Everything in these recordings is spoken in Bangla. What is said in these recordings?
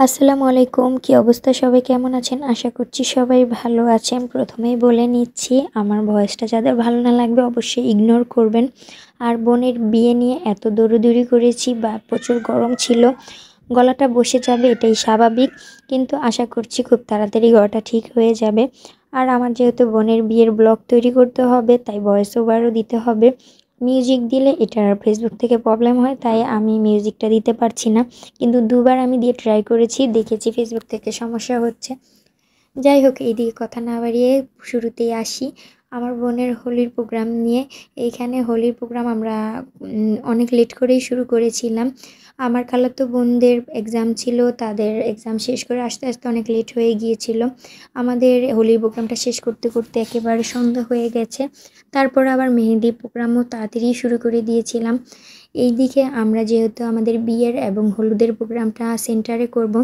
আসসালামু আলাইকুম। কি অবস্থা, সবাই কেমন আছেন? আশা করছি সবাই ভালো আছেন। প্রথমেই বলে নিচ্ছি, আমার ভয়েসটা যাদের ভালো না লাগবে অবশ্যই ইগনোর করবেন। আর বোনের বিয়ে নিয়ে এত দৌড়াদৌড়ি করেছি বা প্রচুর গরম ছিল, গলাটা বসে যাবে এটাই স্বাভাবিক, কিন্তু আশা করছি খুব তাড়াতাড়ি গলাটা ঠিক হয়ে যাবে। আর আমার যেহেতু বোনের বিয়ের ব্লগ তৈরি করতে হবে, তাই ভয়েস ওভারও দিতে হবে। মিউজিক দিলে এটার ফেসবুক থেকে প্রবলেম হয়, তাই আমি মিউজিকটা দিতে পারছি না। কিন্তু দুবার আমি দিয়ে ট্রাই করেছি, দেখেছি ফেসবুক থেকে সমস্যা হচ্ছে। যাই হোক, এইদিকে কথা না বাড়িয়ে শুরুতেই আসি আমার বোনের হোলির প্রোগ্রাম নিয়ে। এইখানে হোলির প্রোগ্রাম আমরা অনেক লেট করেই শুরু করেছিলাম। আমার খালাতো বোনদের এক্সাম ছিল, তাদের এক্সাম শেষ করে আসতে আসতে অনেক লেট হয়ে গিয়েছিল। আমাদের হোলির প্রোগ্রামটা শেষ করতে করতে একেবারে সন্ধ্যা হয়ে গেছে। তারপর আবার মেহেদি প্রোগ্রামও তাড়াতাড়ি শুরু করে দিয়েছিলাম। এইদিকে আমরা যেহেতু আমাদের বিয়ের এবং হলুদের প্রোগ্রামটা সেন্টারে করব,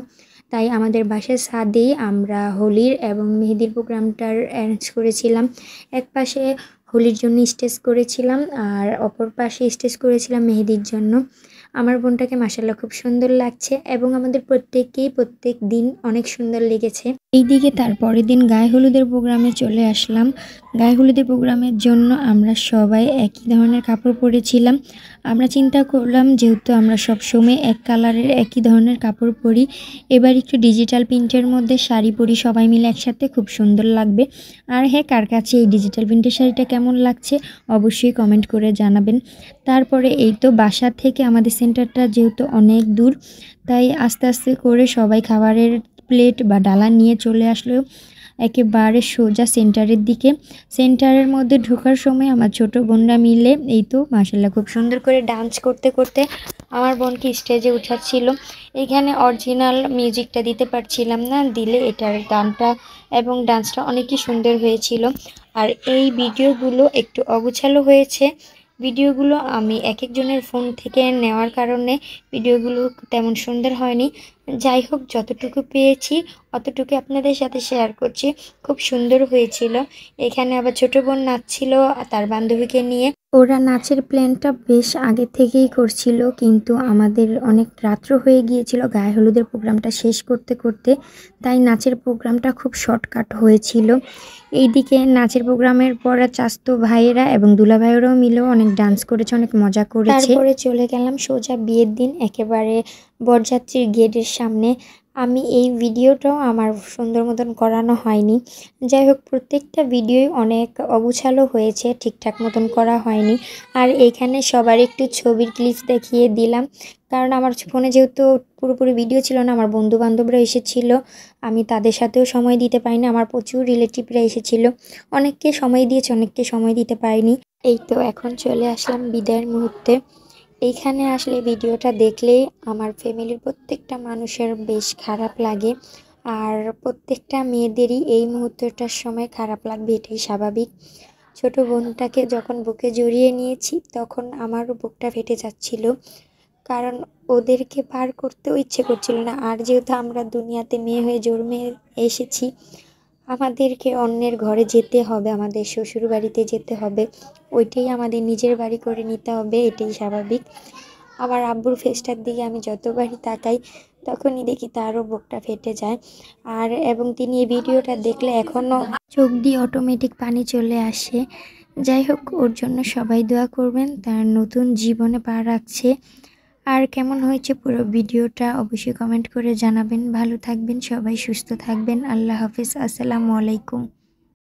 তাই আমাদের বাসার ছাদেই আমরা হোলির এবং মেহেদির প্রোগ্রামটার অ্যারেঞ্জ করেছিলাম। এক পাশে হোলির জন্য স্টেজ করেছিলাম, আর অপর পাশে স্টেজ করেছিলাম মেহেদির জন্য। আমার বোনটাকে মাশাআল্লাহ খুব সুন্দর লাগছে এবং আমাদের প্রত্যেককেই প্রত্যেক দিন অনেক সুন্দর লেগেছে। এইদিকে তার পরের দিন গায়ে হলুদের প্রোগ্রামে চলে আসলাম। গায়ে হলুদের প্রোগ্রামের জন্য আমরা সবাই একই ধরনের কাপড় পরেছিলাম। আমরা চিন্তা করলাম, যেহেতু আমরা সব সময় এক কালারের একই ধরনের কাপড় পরি, এবার একটু ডিজিটাল প্রিন্টের মধ্যে শাড়ি পরি সবাই মিলে একসাথে, খুব সুন্দর লাগবে। আর হ্যাঁ, কার কাছে এই ডিজিটাল প্রিন্টের শাড়িটা কেমন লাগছে অবশ্যই কমেন্ট করে জানাবেন। তারপরে এই তো বাসা থেকে আমাদের সেন্টারটা যেহেতু অনেক দূর, তাই আস্তে আস্তে করে সবাই খাবারের প্লেট বা ডালা নিয়ে চলে আসলো একেবারে সোজা সেন্টারের দিকে। সেন্টারের মধ্যে ঢোকার সময় আমার ছোট বোনরা মিলে এই তো মাশাআল্লাহ খুব সুন্দর করে ডান্স করতে করতে আমার বোনকে স্টেজে উঠাচ্ছিল। এখানে অরিজিনাল মিউজিকটা দিতে পারছিলাম না, দিলে এটার গানটা এবং ডান্সটা অনেকই সুন্দর হয়েছিল। আর এই ভিডিওগুলো একটু অগোছালো হয়েছে। ভিডিওগুলো আমি এক একজনের ফোন থেকে নেওয়ার কারণে ভিডিওগুলো তেমন সুন্দর হয়নি। যাই হোক, যতটুকু পেয়েছি অতটুকু আপনাদের সাথে শেয়ার করছি। খুব সুন্দর হয়েছিল। এখানে আবার ছোট বোন নাচছিল তার বান্ধবীকে নিয়ে। ওরা নাচের প্ল্যানটা বেশ আগে থেকেই করছিল, কিন্তু আমাদের অনেক রাত্র হয়ে গিয়েছিল গায়ে হলুদের প্রোগ্রামটা শেষ করতে করতে, তাই নাচের প্রোগ্রামটা খুব শর্টকাট হয়েছিল। এইদিকে নাচের প্রোগ্রামের পর চাচাতো ভাইয়েরা এবং দুলা ভাইয়েরাও মিলেও অনেক ডান্স করেছে, অনেক মজা করেছে। তারপরে চলে গেলাম সোজা বিয়ের দিন একেবারে বরযাত্রীর গেটের সামনে। আমি এই ভিডিওটাও আমার সুন্দর মতন করানো হয়নি। যাই হোক, প্রত্যেকটা ভিডিওই অনেক অগুছালো হয়েছে, ঠিকঠাক মতন করা হয়নি। আর এইখানে সবার একটু ছবির ক্লিপস দেখিয়ে দিলাম, কারণ আমার ফোনে যেহেতু পুরোপুরি ভিডিও ছিল না, আমার বন্ধু বান্ধবরা এসেছিল, আমি তাদের সাথেও সময় দিতে পারিনি। আমার প্রচুর রিলেটিভরা এসেছিল, অনেককে সময় দিয়েছে, অনেককে সময় দিতে পারিনি। এই তো এখন চলে আসলাম বিদায়ের মুহূর্তে। এইখানে আসলে ভিডিওটা দেখলেই আমার ফ্যামিলির প্রত্যেকটা মানুষের বেশ খারাপ লাগে। আর প্রত্যেকটা মেয়েদেরই এই মুহূর্তটার সময় খারাপ লাগবে, এটাই স্বাভাবিক। ছোট বোনটাকে যখন বুকে জড়িয়ে নিয়েছি তখন আমারও বুকটা ফেটে যাচ্ছিল, কারণ ওদেরকে পার করতেও ইচ্ছে করছিল না। আর যেহেতু আমরা দুনিয়াতে মেয়ে হয়ে জন্মে এসেছি, আমাদেরকে অন্যের ঘরে যেতে হবে, আমাদের শ্বশুর বাড়িতে যেতে হবে, ওইটাই আমাদের নিজের বাড়ি করে নিতে হবে, এটাই স্বাভাবিক। আমার আব্বুর ফেসটার দিকে আমি যতবারই তাকাই তখনই দেখি তারও বুকটা ফেটে যায়। আর এবং তিনি এই ভিডিওটা দেখলে এখনও চোখ দিয়ে অটোমেটিক পানি চলে আসে। যাই হোক, ওর জন্য সবাই দোয়া করবেন, তার নতুন জীবনে পা রাখছে। আর কেমন হয়েছে পুরো ভিডিওটা অবশ্যই কমেন্ট করে জানাবেন। ভালো থাকবেন সবাই, সুস্থ থাকবেন। আল্লাহ হাফিজ, আসসালামু আলাইকুম।